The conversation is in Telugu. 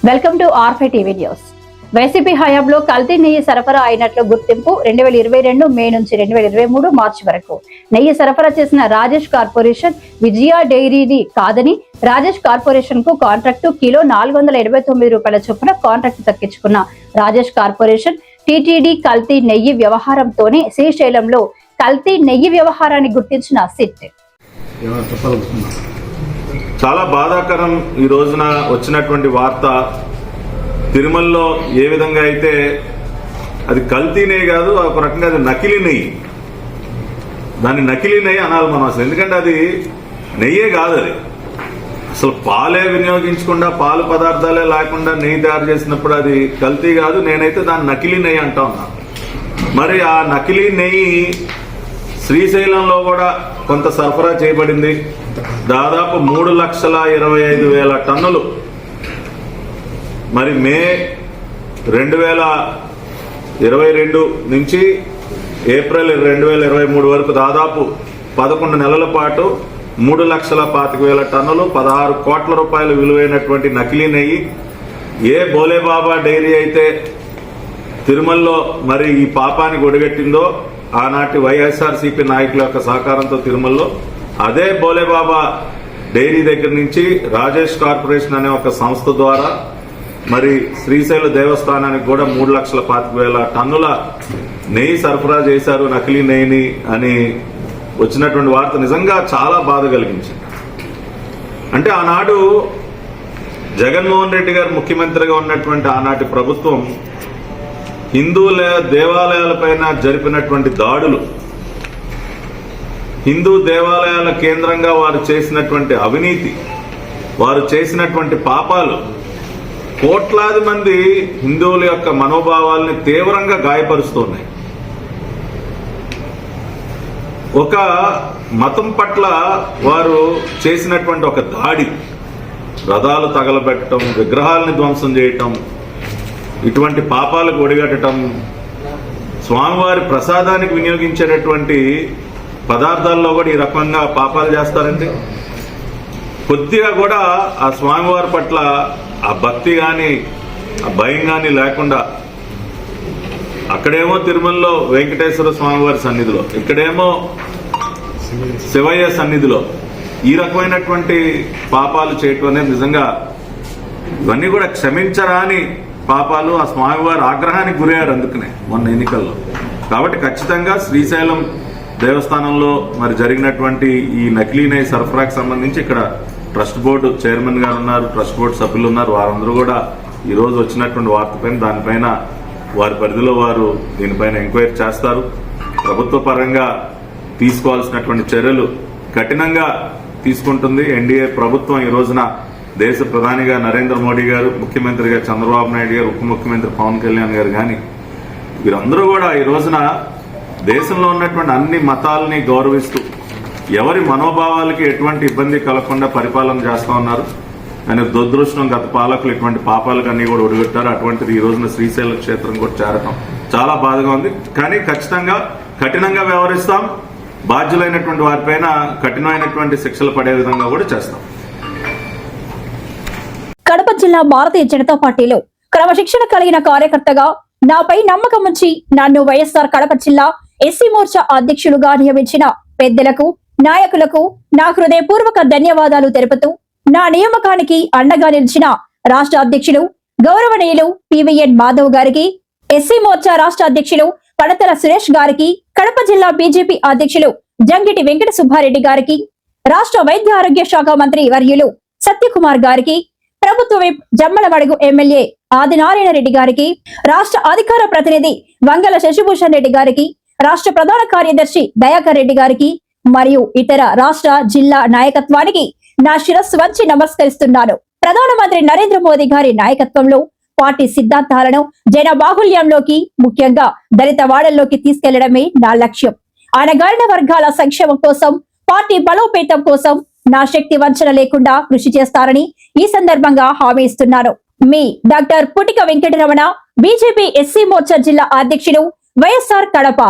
వెల్కమ్ టు ఆర్5 టీవీ న్యూస్. వైసీపీ హయాంలో కల్తీ నెయ్యి సరఫరా అయినట్లు గుర్తింపు 2022 మే నుంచి 2023 మార్చి వరకు నెయ్యి సరఫరా చేసిన రాజేష్ కార్పొరేషన్ విజయ డైరీని కాదని రాజేష్ కార్పొరేషన్ కు కాంట్రాక్టు కిలో 489 రూపాయల చొప్పున కాంట్రాక్టు దక్కించుకున్న రాజేష్ కార్పొరేషన్ టీటీడీ కల్తీ నెయ్యి వ్యవహారంతోనే శ్రీశైలంలో కల్తీ నెయ్యి వ్యవహారాన్ని గుర్తించిన సిట్. చాలా బాధాకరం ఈ రోజున వచ్చినటువంటి వార్త. తిరుమలలో ఏ విధంగా అయితే అది కల్తీ నెయ్యి కాదు, ఒక రకంగా అది నకిలీ నెయ్యి. దాన్ని నకిలీ నెయ్యి అనాలి మనం అసలు. ఎందుకంటే అది నెయ్యే కాదు, అది అసలు పాలే వినియోగించకుండా పాలు పదార్థాలే లేకుండా నెయ్యి తయారు చేసినప్పుడు అది కల్తీ కాదు. నేనైతే దాన్ని నకిలీ నెయ్యి అంటా ఉన్నా. మరి ఆ నకిలీ నెయ్యి శ్రీశైలంలో కూడా కొంత సరఫరా చేయబడింది. దాదాపు 3,25,000 టన్నులు. మరి మే 2022 నుంచి ఏప్రిల్ 2023 వరకు దాదాపు 11 నెలల పాటు 3,25,000 టన్నులు 16 కోట్ల రూపాయలు విలువైనటువంటి నకిలీ నెయ్యి. ఏ బోలేబాబా డైరీ అయితే తిరుమలలో మరి ఈ పాపానికి ఒడిగట్టిందో ఆనాటి వైఎస్ఆర్సీపీ నాయకుల యొక్క సహకారంతో తిరుమలలో అదే బోలేబాబా డైరీ దగ్గర నుంచి రాజేష్ కార్పొరేషన్ అనే ఒక సంస్థ ద్వారా మరి శ్రీశైల దేవస్థానానికి కూడా 3,25,000 టన్నుల నెయ్యి సరఫరా చేశారు, నకిలీ నెయ్యిని అని వచ్చినటువంటి వార్త నిజంగా చాలా బాధ కలిగించింది. అంటే ఆనాడు జగన్మోహన్ రెడ్డి గారు ముఖ్యమంత్రిగా ఉన్నటువంటి ఆనాటి ప్రభుత్వం హిందువుల దేవాలయాలపైన జరిపినటువంటి దాడులు, హిందూ దేవాలయాల కేంద్రంగా వారు చేసినటువంటి అవినీతి, వారు చేసినటువంటి పాపాలు కోట్లాది మంది హిందువుల యొక్క మనోభావాల్ని తీవ్రంగా గాయపరుస్తున్నాయి. ఒక మతం పట్ల వారు చేసినటువంటి ఒక దాడి, రథాలు తగలబెట్టడం, విగ్రహాలని ధ్వంసం చేయటం, ఇటువంటి పాపాలకు ఒడిగట్టడం, స్వామివారి ప్రసాదానికి వినియోగించేటటువంటి పదార్థాల్లో కూడా ఈ రకంగా పాపాలు చేస్తారండి. కొద్దిగా కూడా ఆ స్వామివారి పట్ల ఆ భక్తి కానీ ఆ భయం కానీ లేకుండా, అక్కడేమో తిరుమలలో వెంకటేశ్వర స్వామివారి సన్నిధిలో, ఇక్కడేమో శివయ్య సన్నిధిలో ఈ రకమైనటువంటి పాపాలు చేయటం అనేది నిజంగా ఇవన్నీ కూడా క్షమించరాని పాపాలు. ఆ స్వామివారి ఆగ్రహానికి గురయ్యారు అందుకనే మొన్న ఎన్నికల్లో. కాబట్టి ఖచ్చితంగా శ్రీశైలం దేవస్థానంలో మరి జరిగినటువంటి ఈ నకిలీ నెయ్యి సరఫరాకు సంబంధించి ఇక్కడ ట్రస్ట్ బోర్డు చైర్మన్ గారు ఉన్నారు, ట్రస్ట్ బోర్డు సభ్యులు ఉన్నారు. వారందరూ కూడా ఈ రోజు వచ్చినటువంటి వార్తపైన దానిపైన వారి పరిధిలో వారు దీనిపైన ఎంక్వైరీ చేస్తారు. ప్రభుత్వ పరంగా తీసుకోవాల్సినటువంటి చర్యలు కఠినంగా తీసుకుంటుంది ఎన్డీఏ ప్రభుత్వం. ఈ రోజున దేశ ప్రధానిగా నరేంద్ర మోడీ గారు, ముఖ్యమంత్రిగా చంద్రబాబు నాయుడు గారు, ఉప ముఖ్యమంత్రి పవన్ కళ్యాణ్ గారు కానీ వీరందరూ కూడా ఈ రోజున దేశంలో ఉన్నటువంటి అన్ని మతాలని గౌరవిస్తూ ఎవరి మనోభావాలకి ఎటువంటి ఇబ్బంది కలగకుండా పరిపాలన చేస్తూ ఉన్నారు. కానీ దురదృష్టం గత పాలకులు ఇటువంటి పాపాలకు అన్ని కూడా ఒడిగట్టారు. అటువంటిది ఈ రోజున శ్రీశైల క్షేత్రం కూడా చేరటం చాలా బాధగా ఉంది. కానీ ఖచ్చితంగా కఠినంగా వ్యవహరిస్తాం. బాధ్యులైనటువంటి వారిపైన కఠినమైనటువంటి శిక్షలు పడే విధంగా కూడా చేస్తాం. కడప జిల్లా భారతీయ జనతా పార్టీలో క్రమశిక్షణ కలిగిన కార్యకర్తగా నాపై నమ్మకం ఉంచి నన్ను వైఎస్ఆర్ కడప జిల్లా ఎస్సీ మోర్చా అధ్యక్షులుగా నియమించిన పెద్దలకు, నాయకులకు నా హృదయపూర్వక ధన్యవాదాలు తెలుపుతూ నా నియామకానికి అండగా నిలిచిన రాష్ట్ర అధ్యక్షులు గౌరవనీయులు పివిఎన్ మాధవ్ గారికి, ఎస్సీ మోర్చా రాష్ట్ర అధ్యక్షులు పడతల సురేష్ గారికి, కడప జిల్లా బీజేపీ అధ్యక్షులు జంగిటి వెంకట సుబ్బారెడ్డి గారికి, రాష్ట్ర వైద్య ఆరోగ్య శాఖ మంత్రి వర్యులు సత్యకుమార్ గారికి, ప్రభుత్వ విప్ జమ్మలమడుగు ఎమ్మెల్యే ఆదినారాయణ రెడ్డి గారికి, రాష్ట్ర అధికార ప్రతినిధి వంగల శశిభూషణ్ రెడ్డి గారికి, రాష్ట్ర ప్రధాన కార్యదర్శి దయాకర్ రెడ్డి గారికి మరియు ఇతర రాష్ట్ర జిల్లా నాయకత్వానికి నా శిరస్సు వంచి నమస్కరిస్తున్నాను. ప్రధానమంత్రి నరేంద్ర మోదీ గారి నాయకత్వంలో పార్టీ సిద్ధాంతాలను జన బాహుల్యంలోకి, ముఖ్యంగా దళిత వాడల్లోకి తీసుకెళ్లడమే నా లక్ష్యం. అణగారిన వర్గాల సంక్షేమం కోసం, పార్టీ బలోపేతం కోసం నా శక్తి వంచన లేకుండా కృషి చేస్తారని ఈ సందర్భంగా హామీ ఇస్తున్నాను. మీ doctor Putika Venkataramana, BJP SC Morcha జిల్లా అధ్యక్షుడు, వైఎస్ఆర్ కడప.